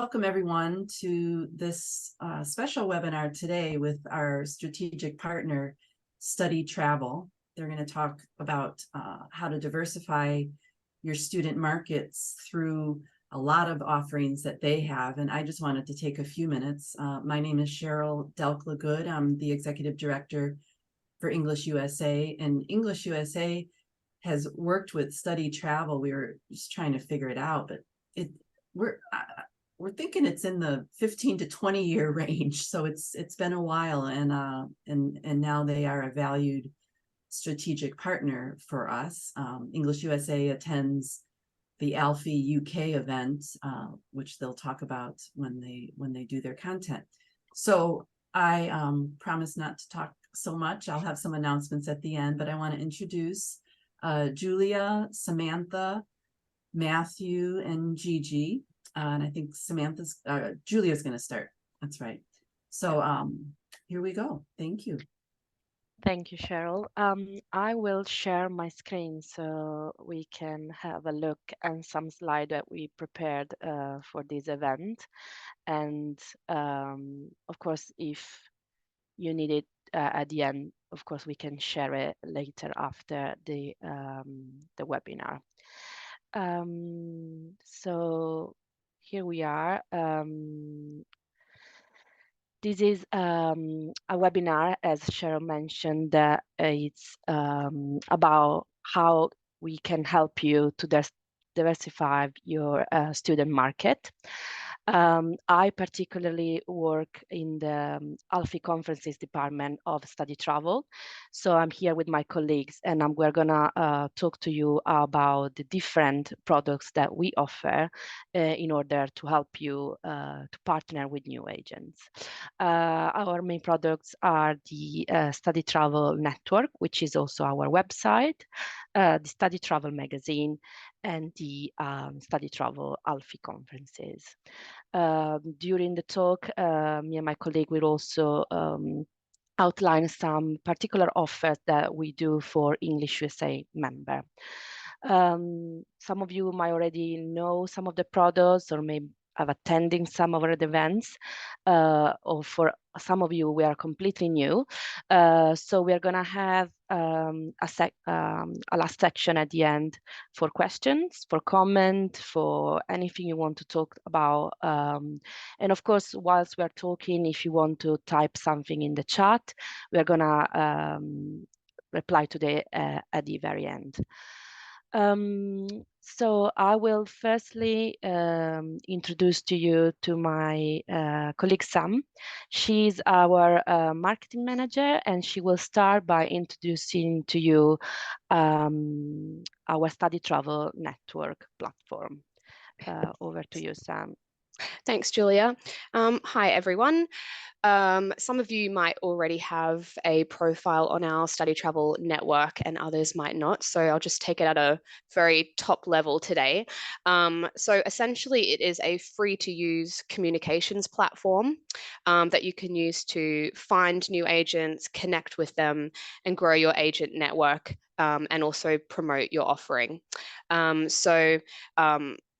welcome everyone to this special webinar today with our strategic partner, StudyTravel. They're going to talk about how to diversify your student markets through a lot of offerings that they have. And I just wanted to take a few minutes. My name is Cheryl Delkla-Good. I'm the Executive Director for English USA, and English USA has worked with StudyTravel. We were just trying to figure it out, but we're thinking it's in the 15 to 20 year range. So it's been a while, and now they are a valued strategic partner for us. English USA attends the Alfie UK event, which they'll talk about when they do their content. So I promise not to talk so much. I'll have some announcements at the end, but I want to introduce Julia, Samantha, Matthew, and Gigi. And I think Julia's going to start. That's right. So here we go. Thank you. Thank you, Cheryl. I will share my screen so we can have a look at some slide that we prepared for this event. And of course, if you need it at the end, of course, we can share it later after the webinar. So here we are. This is a webinar, as Cheryl mentioned, that it's about how we can help you to diversify your student market. I particularly work in the Alfie Conferences department of StudyTravel. So I'm here with my colleagues, and we're gonna talk to you about the different products that we offer in order to help you to partner with new agents. Our main products are the StudyTravel network, which is also our website, the StudyTravel magazine, and the StudyTravel Alfie conferences. During the talk, me and my colleague will also outline some particular offers that we do for English USA member. Some of you might already know some of the products or may have attending some of our events, or for some of you, we are completely new. So we are gonna have a last section at the end for questions, for comment, for anything you want to talk about. And of course, whilst we're talking, if you want to type something in the chat, we're gonna reply to the at the very end. So I will firstly introduce to you to my colleague Sam. She's our marketing manager, and she will start by introducing to you our StudyTravel network platform. Over to you, Sam. Thanks, Julia. Hi, everyone. Some of you might already have a profile on our StudyTravel network and others might not. So I'll just take it at a very top level today. So essentially, it is a free to use communications platform that you can use to find new agents, connect with them, and grow your agent network, and also promote your offering.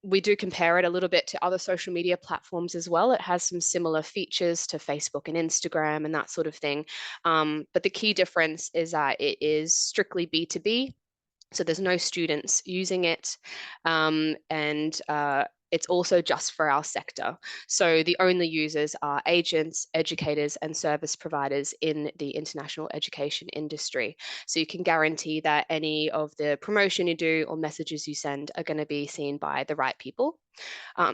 We do compare it a little bit to other social media platforms as well. It has some similar features to Facebook and Instagram and that sort of thing. But the key difference is that it is strictly B2B. So there's no students using it. It's also just for our sector. So the only users are agents, educators, and service providers in the international education industry. So you can guarantee that any of the promotion you do or messages you send are going to be seen by the right people.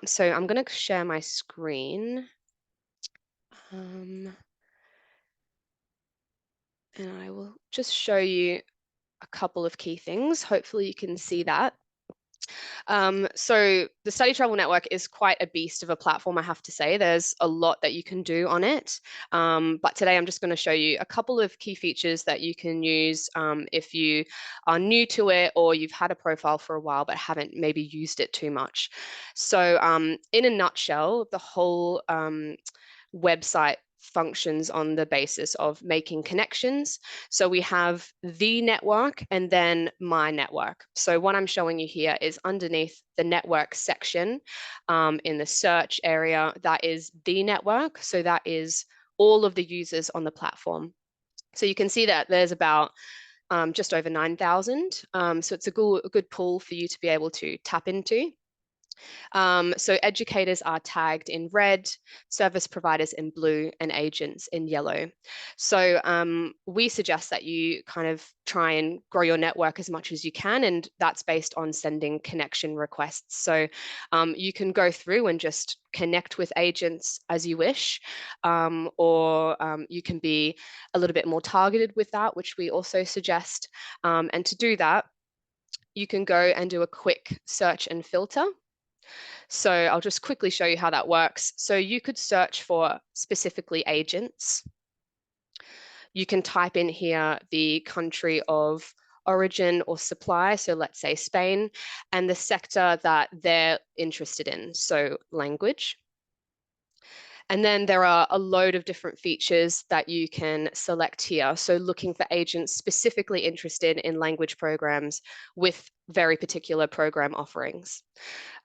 So I'm going to share my screen. And I will just show you a couple of key things. Hopefully you can see that. So the StudyTravel network is quite a beast of a platform, I have to say. There's a lot that you can do on it. But today I'm just going to show you a couple of key features that you can use if you are new to it or you've had a profile for a while but haven't maybe used it too much. So in a nutshell, the whole website functions on the basis of making connections. So we have the network and then my network. So what I'm showing you here is underneath the network section in the search area, that is the network. So that is all of the users on the platform. So you can see that there's about just over 9,000. So it's a good pool for you to be able to tap into. So educators are tagged in red, service providers in blue, and agents in yellow. So we suggest that you kind of try and grow your network as much as you can, and that's based on sending connection requests. So you can go through and just connect with agents as you wish, or you can be a little bit more targeted with that, which we also suggest. And to do that, you can go and do a quick search and filter. So I'll just quickly show you how that works. So you could search for specifically agents. You can type in here the country of origin or supply, so let's say Spain, and the sector that they're interested in, so language. And then there are a load of different features that you can select here. So looking for agents specifically interested in language programs with very particular program offerings.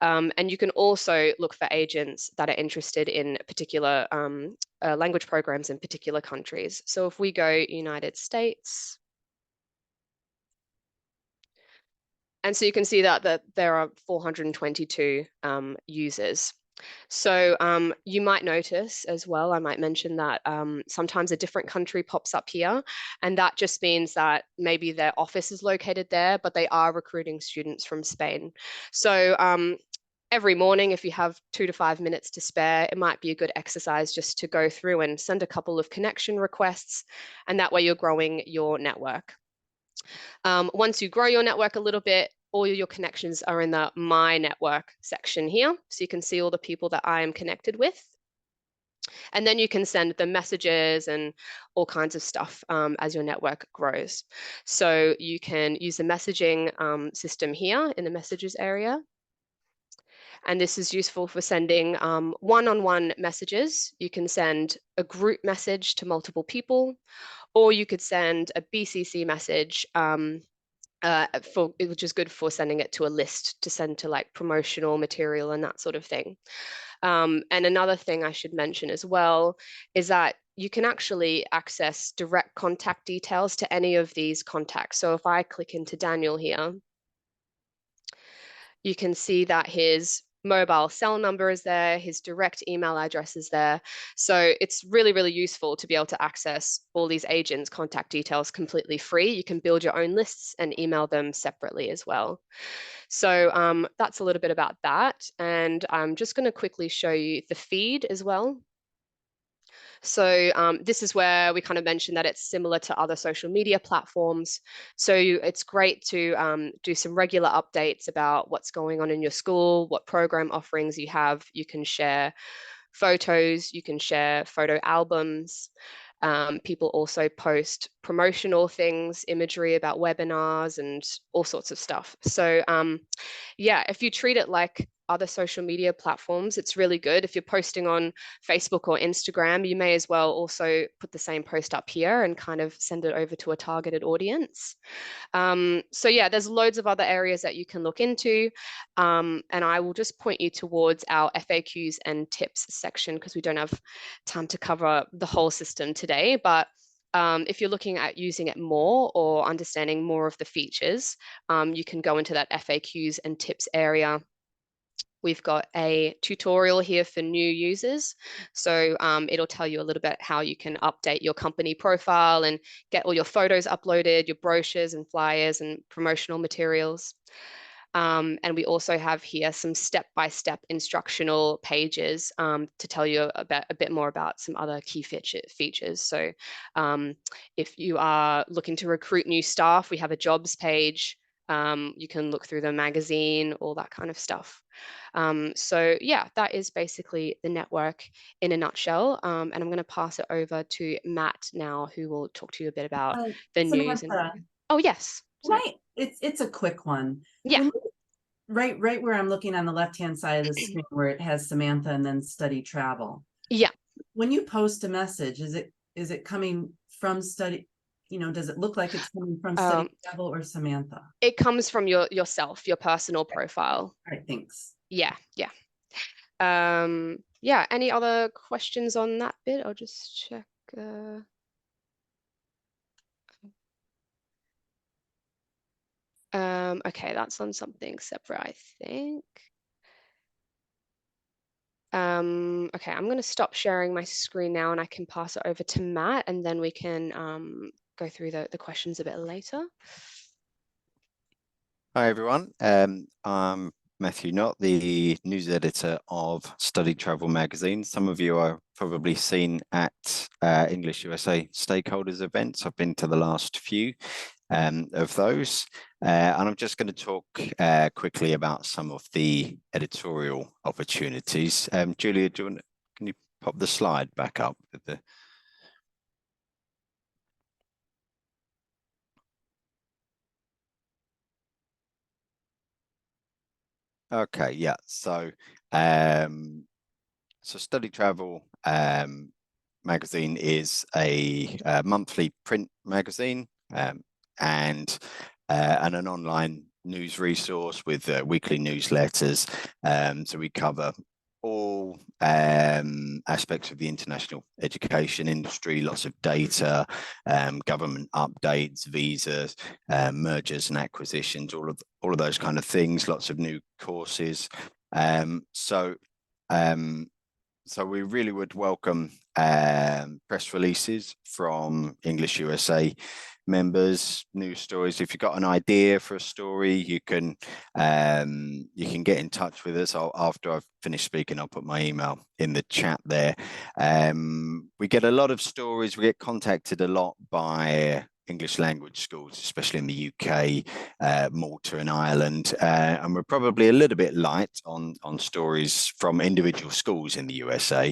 And you can also look for agents that are interested in particular language programs in particular countries. So if we go United States, and so you can see that there are 422 users. So you might notice as well, I might mention that sometimes a different country pops up here, and that just means that maybe their office is located there, but they are recruiting students from Spain. So every morning, if you have 2 to 5 minutes to spare, it might be a good exercise just to go through and send a couple of connection requests, and that way you're growing your network. Once you grow your network a little bit, all your connections are in the My Network section here. So you can see all the people that I am connected with. And then you can send them messages and all kinds of stuff as your network grows. So you can use the messaging system here in the messages area. And this is useful for sending one-on-one messages. You can send a group message to multiple people, or you could send a BCC message which is good for sending it to a list to send to like promotional material and that sort of thing. And another thing I should mention as well is that you can actually access direct contact details to any of these contacts. So if I click into Daniel here, you can see that his mobile cell number is there, his direct email address is there. So it's really, really useful to be able to access all these agents' contact details completely free. You can build your own lists and email them separately as well. So that's a little bit about that. And I'm just going to quickly show you the feed as well. So this is where we kind of mentioned that it's similar to other social media platforms. So it's great to do some regular updates about what's going on in your school, what program offerings you have. You can share photos, you can share photo albums. People also post promotional things, imagery about webinars and all sorts of stuff. So yeah, if you treat it like other social media platforms, it's really good. If you're posting on Facebook or Instagram, you may as well also put the same post up here and kind of send it over to a targeted audience. So yeah, there's loads of other areas that you can look into. And I will just point you towards our FAQs and tips section because we don't have time to cover the whole system today. But if you're looking at using it more or understanding more of the features, you can go into that FAQs and tips area. We've got a tutorial here for new users. So it'll tell you a little bit how you can update your company profile and get all your photos uploaded, your brochures and flyers and promotional materials. And we also have here some step-by-step instructional pages to tell you about a bit more about some other key features. So if you are looking to recruit new staff, we have a jobs page. You can look through the magazine, all that kind of stuff. So yeah, that is basically the network in a nutshell. And I'm going to pass it over to Matt now, who will talk to you a bit about the news. Oh yes. It's a quick one. Yeah. Right where I'm looking on the left-hand side of the screen where it has Samantha and then StudyTravel. Yeah. when you post a message, is it coming from study? Does it look like it's coming from StudyTravel or Samantha? It comes from yourself, your personal profile. All right, thanks. Yeah. Yeah, any other questions on that bit? I'll just check. Okay, that's on something separate, I think. Okay, I'm going to stop sharing my screen now and I can pass it over to Matt, and then we can go through the questions a bit later. Hi, everyone. I'm Matthew Knott, the news editor of StudyTravel magazine. Some of you are probably seen at English USA stakeholders events. I've been to the last few of those. And I'm just going to talk quickly about some of the editorial opportunities. Julia, can you pop the slide back up with the... Okay, yeah. So StudyTravel magazine is a monthly print magazine and an online news resource with weekly newsletters. So we cover all aspects of the international education industry, lots of data, government updates, visas, mergers and acquisitions, all of those kind of things, lots of new courses. So we really would welcome press releases from English USA members, news stories. If you've got an idea for a story, you can get in touch with us. After I've finished speaking, I'll put my email in the chat there. We get a lot of stories. We get contacted a lot by English language schools, especially in the UK, Malta and Ireland, and we're probably a little bit light on stories from individual schools in the USA.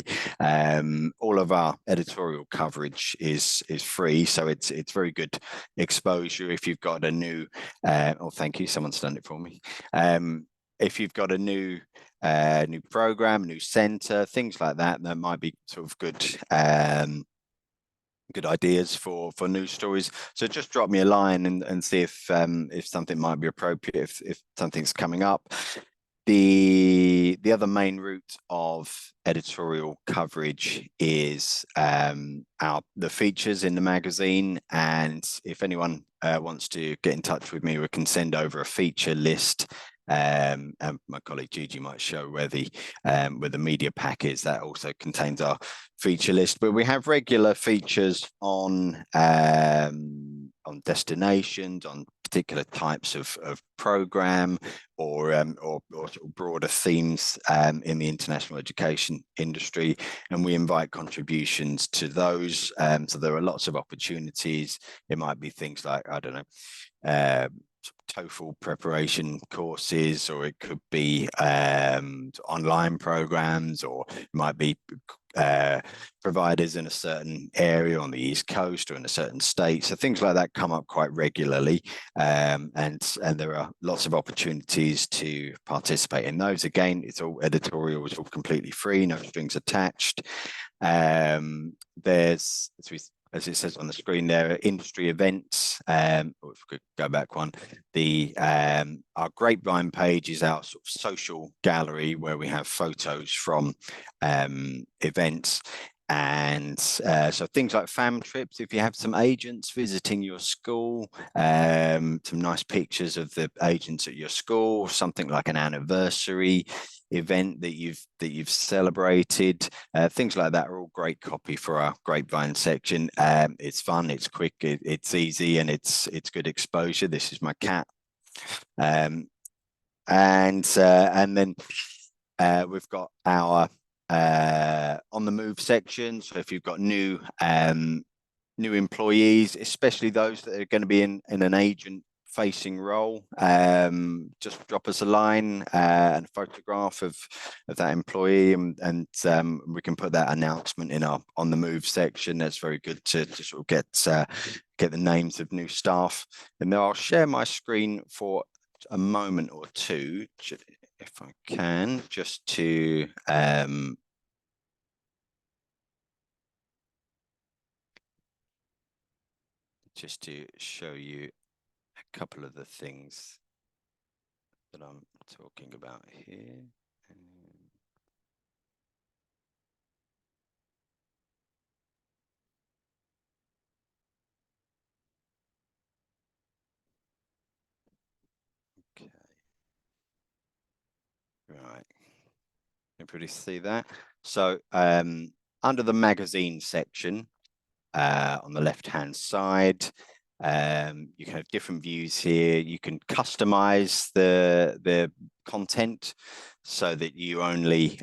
All of our editorial coverage is free, so it's very good exposure. If you've got a new, oh, thank you, someone's done it for me. If you've got a new program, new center, things like that, that might be sort of good ideas for news stories. So just drop me a line and see if something might be appropriate, if something's coming up. The other main route of editorial coverage is the features in the magazine, and if anyone wants to get in touch with me, we can send over a feature list. And my colleague Gigi might show where the media pack is. That also contains our feature list. But we have regular features on destinations, on particular types of program, or sort of broader themes in the international education industry, and we invite contributions to those. So there are lots of opportunities. It might be things like, I don't know, TOEFL preparation courses, or it could be online programs, or it might be providers in a certain area on the East Coast or in a certain state. So things like that come up quite regularly, and there are lots of opportunities to participate in those. Again, it's all editorial, it's all completely free, no strings attached. There's, as it says on the screen there, industry events. If we could go back one, our Grapevine page is our sort of social gallery where we have photos from events. And so things like fam trips, if you have some agents visiting your school, some nice pictures of the agents at your school, something like an anniversary event that you've celebrated, things like that are all great copy for our Grapevine section. It's fun, it's quick, it's easy, and it's good exposure. This is my cat. And then we've got our on the move section. So if you've got new employees, especially those that are going to be in an agent facing role, just drop us a line and a photograph of that employee, and we can put that announcement in our on the move section. That's very good to sort of get the names of new staff. And then I'll share my screen for a moment or two, if I can, just to just to show you a couple of the things that I'm talking about here. Okay. Right. Everybody see that? So under the magazine section, on the left-hand side, you can have different views here. You can customize the content so that you only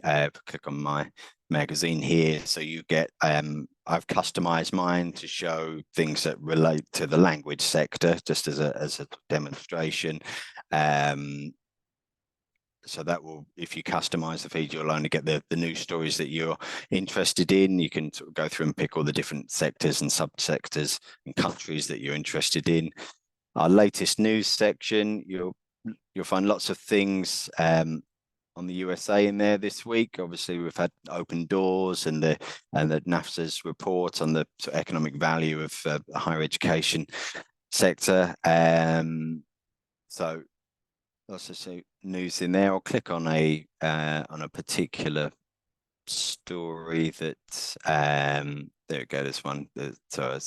click on my magazine here. So you get, I've customized mine to show things that relate to the language sector, just as a demonstration. So that will, if you customize the feed, you'll only get the news stories that you're interested in. You can sort of go through and pick all the different sectors and subsectors and countries that you're interested in. Our latest news section, you'll find lots of things on the USA in there this week. Obviously, we've had open doors and the NAFSA's report on the sort of economic value of the higher education sector. So lots of news in there. I'll click on a particular story that there we go. This one. So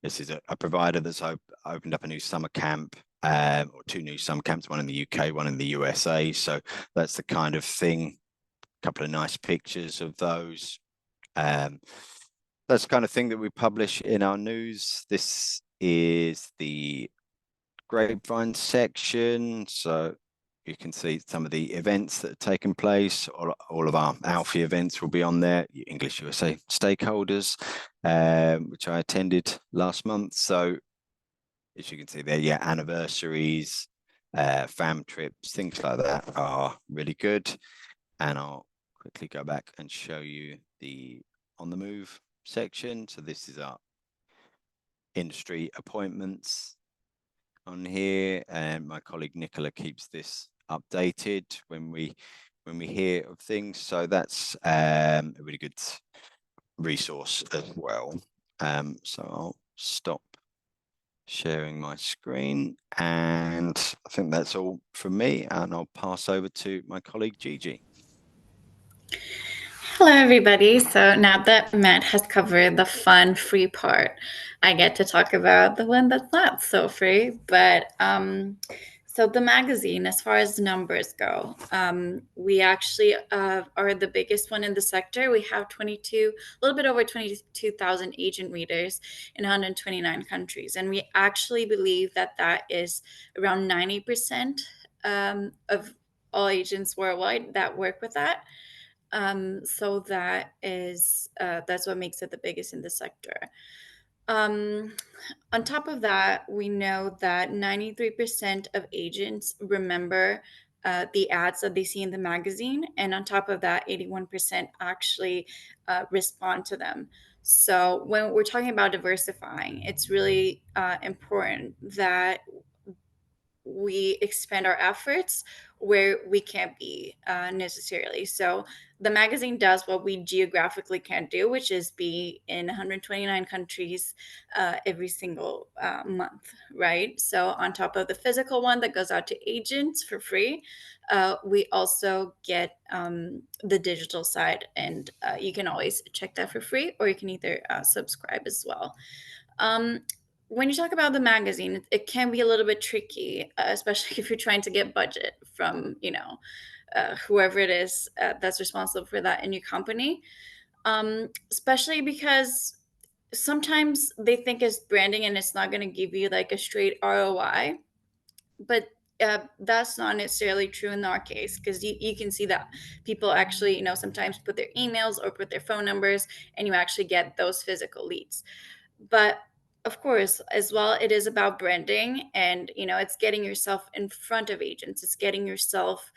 this is a provider that's opened up a new summer camp, or two new summer camps, one in the UK, one in the USA. So that's the kind of thing. A couple of nice pictures of those. That's the kind of thing that we publish in our news. This is the grapevine section, so you can see some of the events that have taken place. All of our Alfie events will be on there. English USA stakeholders, which I attended last month. So as you can see there, yeah, anniversaries, fam trips, things like that are really good. And I'll quickly go back and show you the on the move section. So this is our industry appointments on here, and my colleague Nicola keeps this updated when we hear of things. So that's a really good resource as well. So I'll stop sharing my screen, and I think that's all from me, and I'll pass over to my colleague Gigi. Hello, everybody. So now that Matt has covered the fun, free part, I get to talk about the one that's not so free. But so the magazine, as far as numbers go, we actually are the biggest one in the sector. We have a little bit over 22,000 agent readers in 129 countries. And we actually believe that that is around 90% of all agents worldwide that work with that. So that is that's what makes it the biggest in the sector. On top of that, we know that 93% of agents remember the ads that they see in the magazine, and on top of that, 81% actually respond to them. So when we're talking about diversifying, it's really important that we expand our efforts where we can't be necessarily. So the magazine does what we geographically can't do, which is be in 129 countries every single month, right? So on top of the physical one that goes out to agents for free, we also get the digital side, and you can always check that for free, or you can either subscribe as well. When you talk about the magazine, it can be a little bit tricky, especially if you're trying to get budget from, whoever it is that's responsible for that in your company. Especially because sometimes they think it's branding and it's not going to give you like a straight ROI, but that's not necessarily true in our case, because you can see that people actually, sometimes put their emails or put their phone numbers, and you actually get those physical leads. But of course, as well, it is about branding, and it's getting yourself in front of agents. It's getting yourself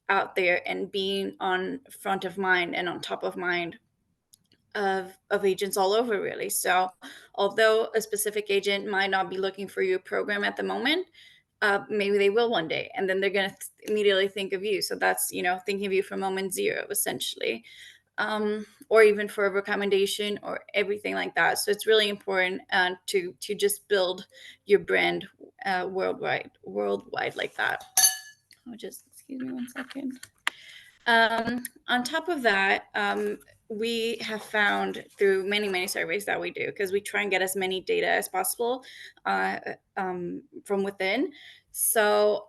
out there and being on front of mind and on top of mind of agents all over, really. So although a specific agent might not be looking for your program at the moment, maybe they will one day, and then they're going to immediately think of you. So that's thinking of you from moment zero, essentially. or even for a recommendation or everything like that. So it's really important to just build your brand worldwide like that. Oh, just excuse me one second. On top of that, we have found through many surveys that we do, because we try and get as many data as possible from within. So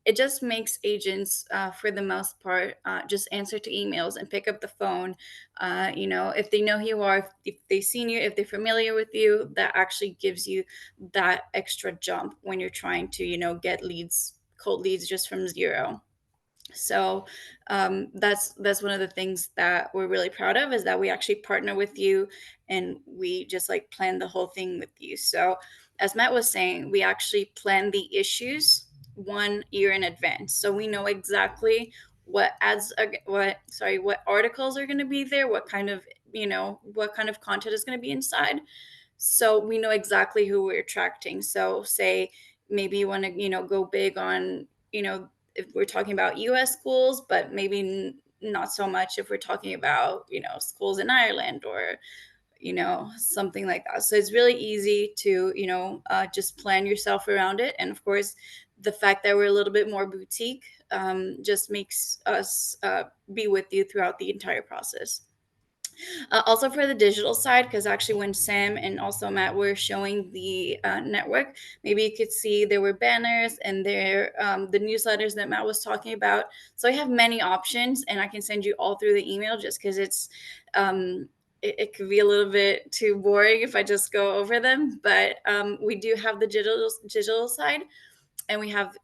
it just makes agents, for the most part, just answer to emails and pick up the phone. If they know who you are, if they've seen you, if they're familiar with you, that actually gives you that extra jump when you're trying to, get leads, cold leads just from zero. So that's one of the things that we're really proud of, is that we actually partner with you, and we just like plan the whole thing with you. So as Matt was saying, we actually plan the issues 1 year in advance, so we know exactly what what articles are going to be there, what kind of content is going to be inside, so we know exactly who we're attracting. So say maybe you want to go big on if we're talking about US schools, but maybe not so much if we're talking about schools in Ireland or something like that. So it's really easy to just plan yourself around it. And of course, the fact that we're a little bit more boutique just makes us be with you throughout the entire process. Also for the digital side, because actually when Sam and also Matt were showing the network, maybe you could see there were banners and there the newsletters that Matt was talking about. So I have many options, and I can send you all through the email, just because it could be a little bit too boring if I just go over them. But we do have the digital side, and we have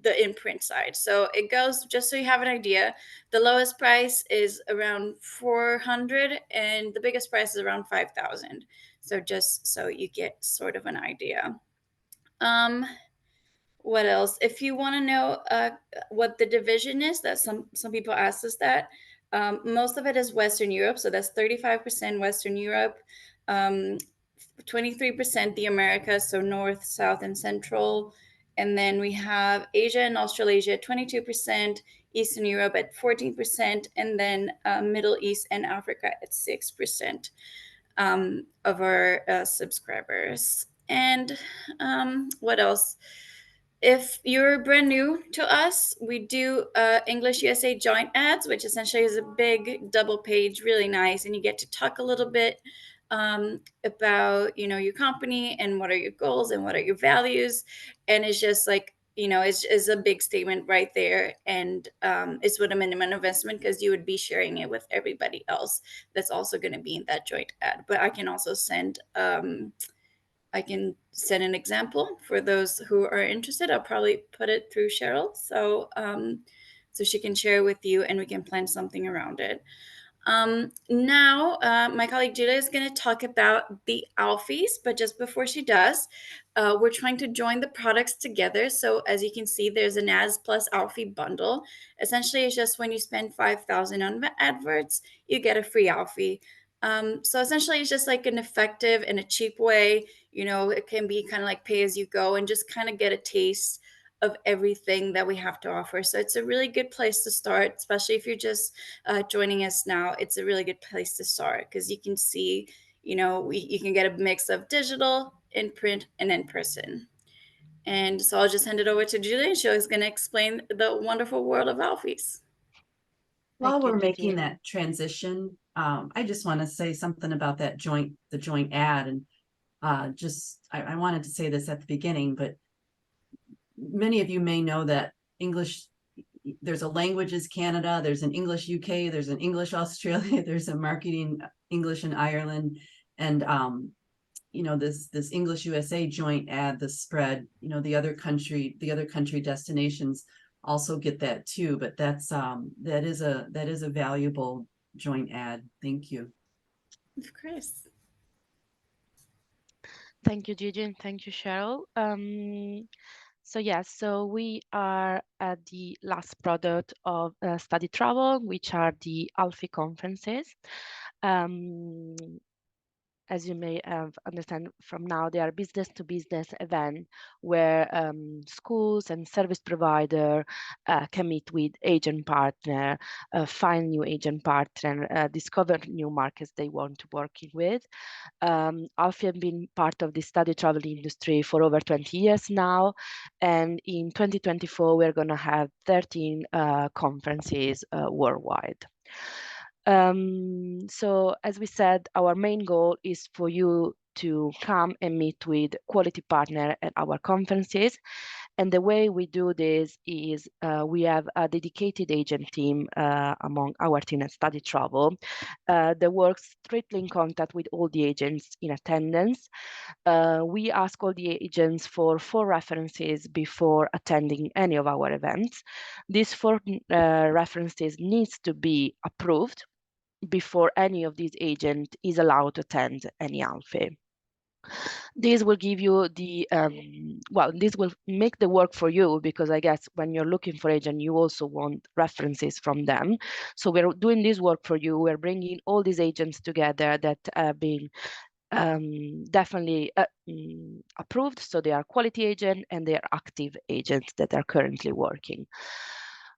the imprint side. So it goes, just so you have an idea, the lowest price is around 400 and the biggest price is around 5,000. So just so you get sort of an idea. What else? If you want to know what the division is, that some people ask us that. Most of it is Western Europe, so that's 35% Western Europe, 23% the Americas, so North, South, and Central. And then we have Asia and Australasia at 22%, Eastern Europe at 14%, and then Middle East and Africa at 6% of our subscribers. And what else? If you're brand new to us, we do English USA joint ads, which essentially is a big double page, really nice, and you get to talk a little bit about your company and what are your goals and what are your values, and it's just like it's a big statement right there, and it's with a minimum investment, because you would be sharing it with everybody else that's also going to be in that joint ad. But I can also send an example for those who are interested. I'll probably put it through Cheryl, so she can share with you and we can plan something around it. Now, my colleague Julia is going to talk about the Alfies, but just before she does, we're trying to join the products together. So as you can see, there's an Ads plus Alfie bundle. Essentially, it's just when you spend 5,000 on adverts, you get a free Alfie. So essentially, it's just like an effective and a cheap way. It can be kind of like pay as you go and just kind of get a taste of everything that we have to offer. So it's a really good place to start, especially if you're just joining us now. It's a really good place to start, because you can see, you can get a mix of digital, in print, and in person. And so I'll just hand it over to Julie, and she's going to explain the wonderful world of Alfies. While Thank you, we're Gigi. making that transition, I just want to say something about the joint ad. And I wanted to say this at the beginning, but many of you may know that there's a Languages Canada, there's an English UK, there's an English Australia, there's a Marketing English in Ireland, and this English USA joint ad, the spread, the other country destinations also get that too. But that is a valuable joint ad. Thank you. Of course. Thank you, Gigi, and thank you, Cheryl. So we are at the last product of StudyTravel, which are the Alfie conferences. as you may have understand from now, they are business-to-business event where schools and service provider can meet with agent partner, find new agent partner, discover new markets they want to working with. Alfie has been part of the study travel industry for over 20 years now, and in 2024 we're going to have 13 conferences worldwide. So as we said, our main goal is for you to come and meet with quality partner at our conferences. And the way we do this is we have a dedicated agent team among our team at StudyTravel that works strictly in contact with all the agents in attendance. We ask all the agents for 4 references before attending any of our events. These 4 references needs to be approved before any of these agents is allowed to attend any Alfie. This will give you the, well, this will make the work for you, because I guess when you're looking for agent, you also want references from them. So we're doing this work for you. We're bringing all these agents together that have been definitely approved. So they are quality agent and they are active agents that are currently working.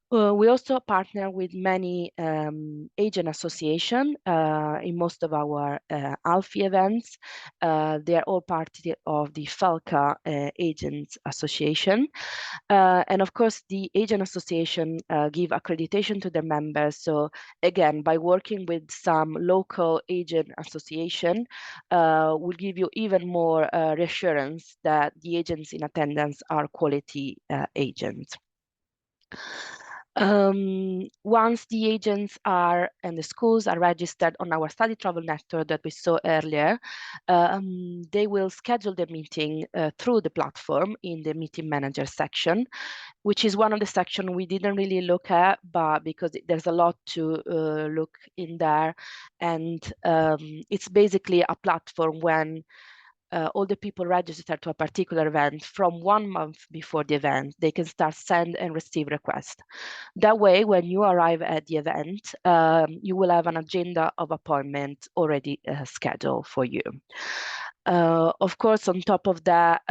We also partner with many agent association in most of our Alfie events. They are all part of the FELCA Agents Association. And of course, the agent association give accreditation to their members. So again, by working with some local agent association, will give you even more reassurance that the agents in attendance are quality agents. Once the agents are and the schools are registered on our study travel network that we saw earlier, they will schedule the meeting through the platform in the meeting manager section, which is one of the sections we didn't really look at, but because there's a lot to look in there. And it's basically a platform when all the people registered to a particular event from 1 month before the event, they can start send and receive requests. That way, when you arrive at the event, you will have an agenda of appointment already scheduled for you. Of course, on top of that,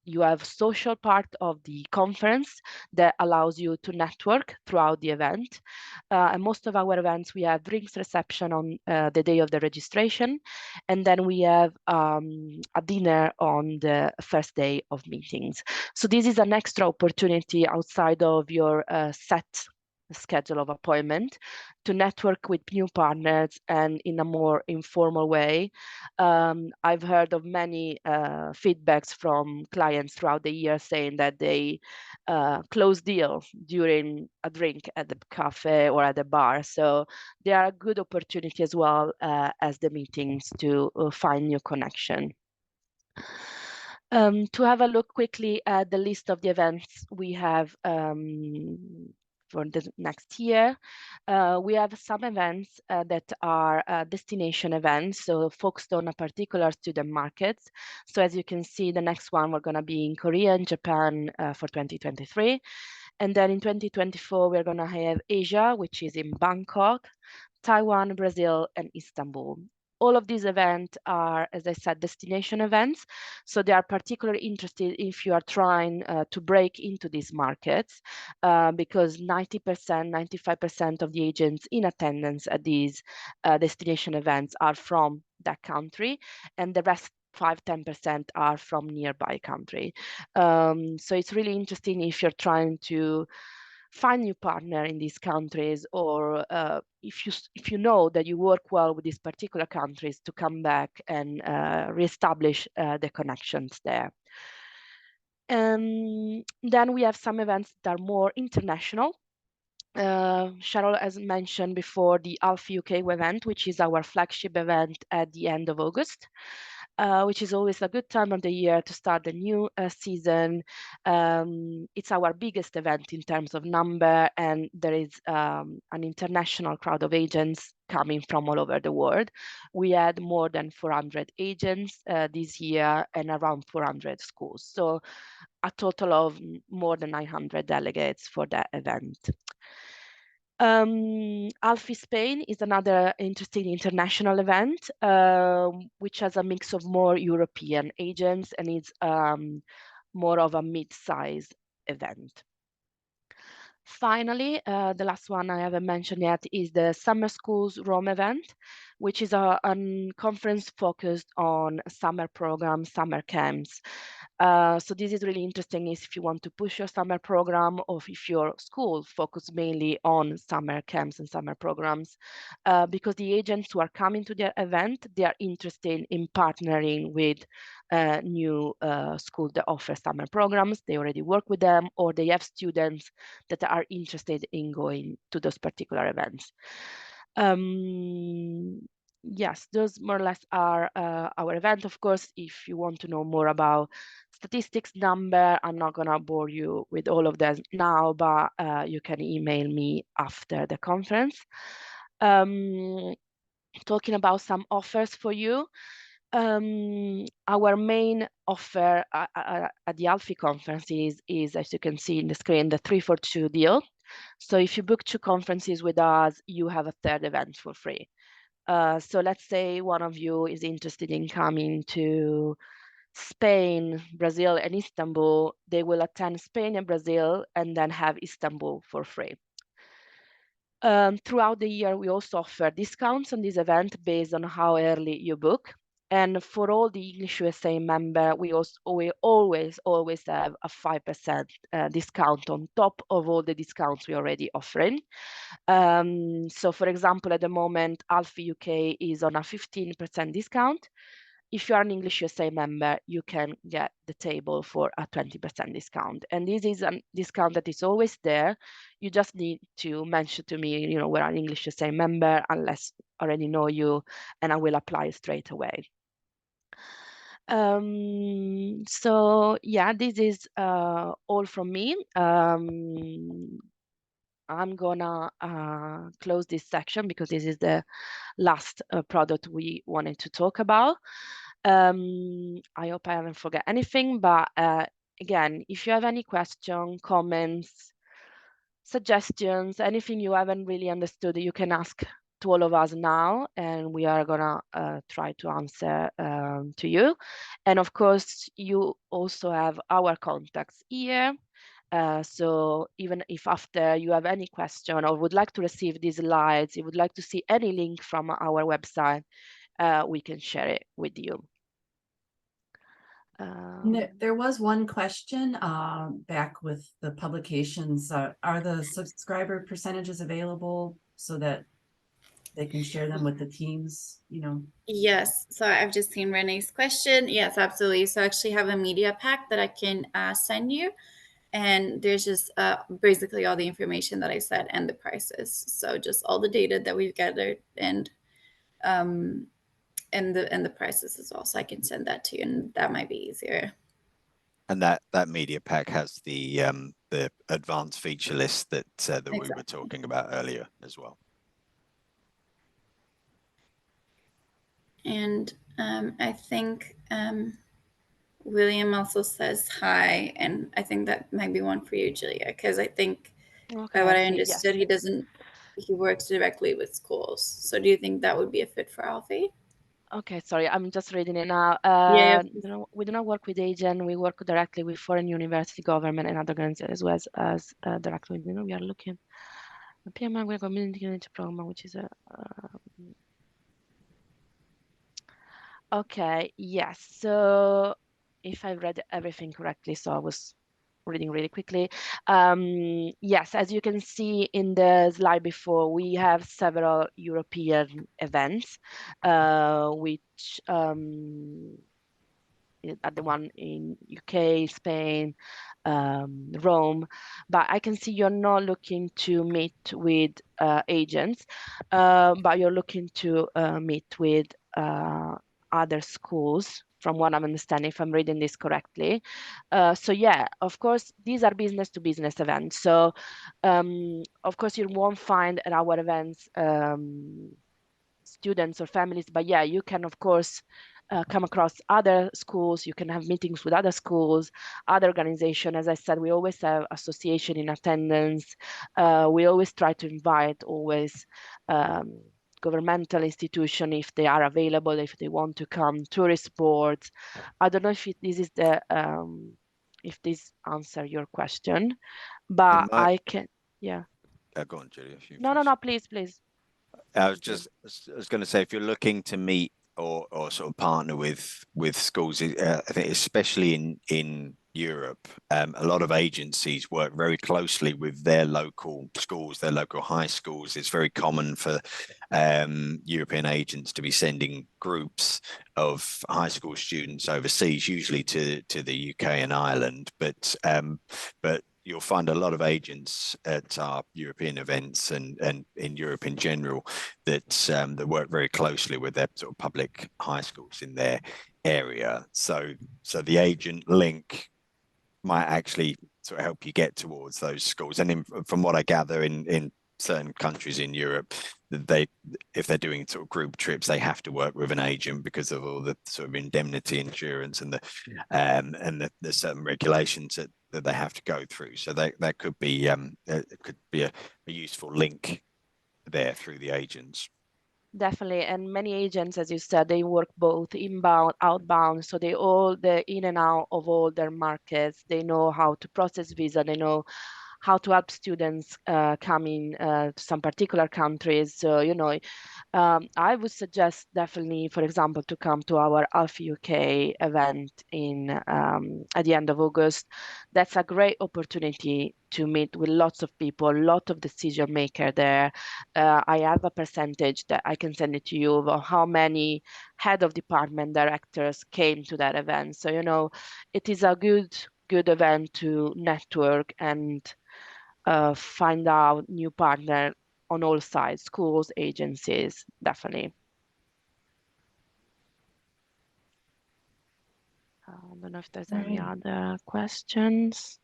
you have social part of the conference that allows you to network throughout the event. And most of our events, we have drinks reception on the day of the registration. And then we have a dinner on the first day of meetings. So this is an extra opportunity outside of your set schedule of appointment to network with new partners and in a more informal way. I've heard of many feedbacks from clients throughout the year saying that they close deals during a drink at the cafe or at the bar. So they are a good opportunity as well as the meetings to find new connection. To have a look quickly at the list of the events we have for the next year, we have some events that are destination events, so focused on a particular student market. So as you can see, the next one we're going to be in Korea and Japan for 2023. And then in 2024, we're going to have Asia, which is in Bangkok, Taiwan, Brazil, and Istanbul. All of these events are, as I said, destination events. So they are particularly interested if you are trying to break into these markets, because 90%, 95% of the agents in attendance at these destination events are from that country, and the rest 5-10% are from nearby country. So it's really interesting if you're trying to find new partner in these countries, or if you know that you work well with these particular countries, to come back and reestablish the connections there. And then we have some events that are more international. Cheryl has mentioned before the Alfie UK event, which is our flagship event at the end of August. Which is always a good time of the year to start the new season. It's our biggest event in terms of number, and there is an international crowd of agents coming from all over the world. We had more than 400 agents this year and around 400 schools. So a total of more than 900 delegates for that event. Alfie Spain is another interesting international event, which has a mix of more European agents, and it's more of a mid-size event. Finally, the last one I haven't mentioned yet is the Summer Schools Rome event, which is a conference focused on summer programs, summer camps. So this is really interesting if you want to push your summer program, or if your school focus mainly on summer camps and summer programs, because the agents who are coming to their event, they are interested in partnering with new schools that offer summer programs. They already work with them, or they have students that are interested in going to those particular events. Yes, those more or less are our event. Of course, if you want to know more about statistics number, I'm not gonna bore you with all of that now, but you can email me after the conference. Talking about some offers for you, our main offer at the Alfie conference is, as you can see in the screen, the 3-for-2 deal. So if you book 2 conferences with us, you have a 3rd event for free. So let's say one of you is interested in coming to Spain, Brazil, and Istanbul. They will attend Spain and Brazil and then have Istanbul for free. Throughout the year, we also offer discounts on this event based on how early you book. And for all the English USA member, we always have a 5% discount on top of all the discounts we're already offering. So for example, at the moment, Alfie UK is on a 15% discount. If you are an English USA member, you can get the table for a 20% discount. And this is a discount that is always there. You just need to mention to me, you know, we're an English USA member, unless I already know you, and I will apply straight away. So yeah, this is all from me. I'm gonna close this section because this is the last product we wanted to talk about. I hope I haven't forgot anything, but again, if you have any question, comments, suggestions, anything you haven't really understood, you can ask to all of us now, and we are gonna try to answer to you. And of course, you also have our contacts here. So even if after you have any question or would like to receive these slides, you would like to see any link from our website, we can share it with you. There was one question back with the publications. Are the subscriber percentages available so that they can share them with the teams, you know? Yes, so I've just seen Renee's question. Yes, absolutely. So I actually have a media pack that I can send you, and there's just basically all the information that I said and the prices. So just all the data that we've gathered and the prices as well. So I can send that to you, and that might be easier. And that media pack has the advanced feature list that Exactly. we were talking about earlier as well. And I think William also says hi, and I think that might be one for you, Julia, because I think by what I understood, yes. he works directly with schools. So do you think that would be a fit for Alfie? Okay, sorry, I'm just reading it now. Yeah. We do not work with agent. We work directly with foreign university, government, and other organizations, as well as directly. You know, we are looking. PMI community program, which is a. Okay, yes. So if I read everything correctly, so I was reading really quickly. Yes, as you can see in the slide before, we have several European events, which at the one in UK, Spain, Rome, but I can see you're not looking to meet with agents, but you're looking to meet with other schools, from what I'm understanding, if I'm reading this correctly. So yeah, of course, these are business to business events. So of course, you won't find at our events students or families, but yeah, you can, of course, come across other schools. You can have meetings with other schools, other organizations. As I said, we always have association in attendance. We always try to invite governmental institution if they are available, if they want to come, tourist boards. I don't know if this is the if this answer your question, but I can, yeah. Go on, Julia. No, please. I was going to say, if you're looking to meet or sort of partner with schools, I think especially in Europe, a lot of agencies work very closely with their local schools, their local high schools. It's very common for European agents to be sending groups of high school students overseas, usually to the UK and Ireland, but you'll find a lot of agents at our European events and in Europe in general that work very closely with their sort of public high schools in their area. So the agent link might actually sort of help you get towards those schools. And from what I gather in certain countries in Europe, if they're doing sort of group trips, they have to work with an agent because of all the sort of indemnity insurance and the certain regulations that they have to go through. So that could be a useful link there through the agents. Definitely, and many agents, as you said, they work both inbound, outbound, so they're in and out of all their markets. They know how to process visa. They know how to help students coming to some particular countries. So, I would suggest definitely, for example, to come to our Alfie UK event at the end of August. That's a great opportunity to meet with lots of people, a lot of decision maker there. I have a percentage that I can send it to you of how many head of department directors came to that event. So, it is a good event to network and find out new partner on all sides, schools, agencies, definitely. I don't know if there's any other questions.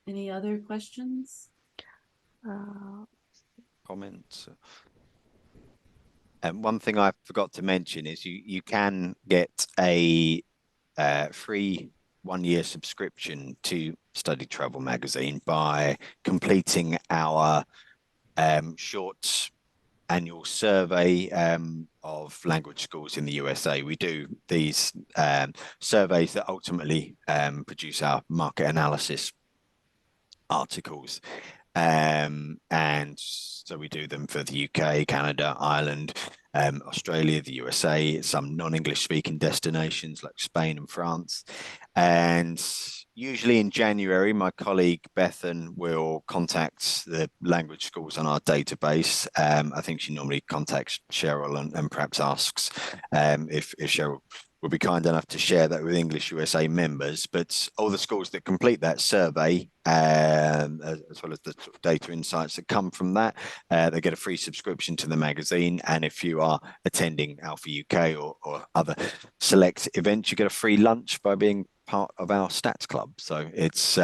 Any other questions? Comments? And one thing I forgot to mention is you can get a free 1-year subscription to StudyTravel magazine by completing our short annual survey of language schools in the USA. We do these surveys that ultimately produce our market analysis articles. And so we do them for the UK, Canada, Ireland, Australia, the USA, some non-English speaking destinations like Spain and France. And usually in January, my colleague Bethan will contact the language schools on our database. I think she normally contacts Cheryl and perhaps asks if Cheryl will be kind enough to share that with English USA members. But all the schools that complete that survey, as well as the data insights that come from that, they get a free subscription to the magazine. And if you are attending Alpha UK or other select events, you get a free lunch by being part of our stats club. So it's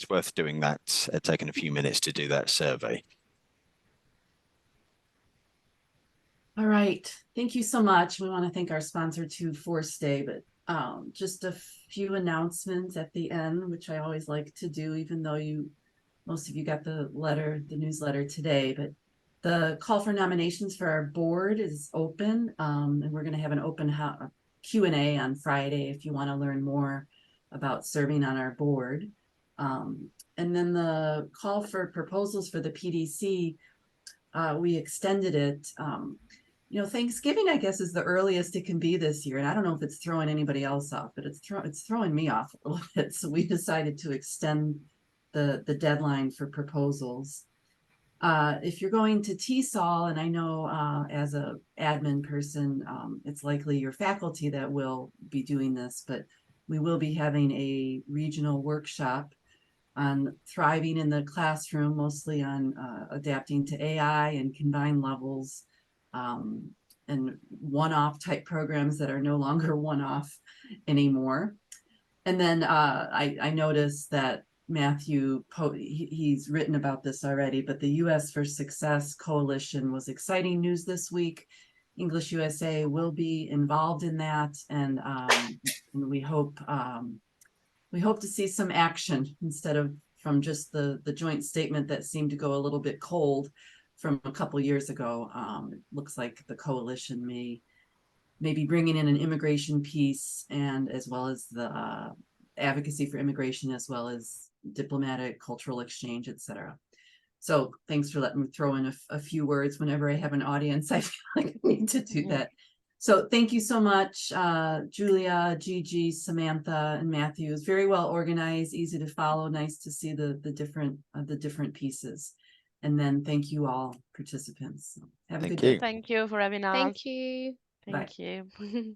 worth doing that, taking a few minutes to do that survey. All right. Thank you so much. We want to thank our sponsor too for Stay, but just a few announcements at the end, which I always like to do, even though most of you got the newsletter today, but the call for nominations for our board is open. And we're going to have an open Q&A on Friday if you want to learn more about serving on our board. And then the call for proposals for the PDC, we extended it. Thanksgiving, I guess, is the earliest it can be this year. And I don't know if it's throwing anybody else off, but it's throwing me off a little bit. So we decided to extend the deadline for proposals. If you're going to TESOL, and I know as a admin person, it's likely your faculty that will be doing this, but we will be having a regional workshop on thriving in the classroom, mostly on adapting to AI and combined levels, and one-off type programs that are no longer one-off anymore. And then I noticed that Matthew, he's written about this already, but the U.S. for Success Coalition was exciting news this week. English USA will be involved in that, and we hope to see some action instead of from just the joint statement that seemed to go a little bit cold from a couple years ago. It looks like the coalition may be bringing in an immigration piece, and as well as the advocacy for immigration, as well as diplomatic, cultural exchange, etc. So thanks for letting me throw in a few words whenever I have an audience. I feel like I need to do that. So thank you so much, Julia, Gigi, Samantha, and Matthew. It's very well organized, easy to follow. Nice to see the different pieces. And then thank you all participants. Have a good day. Thank you for having us. Thank you. Thank you.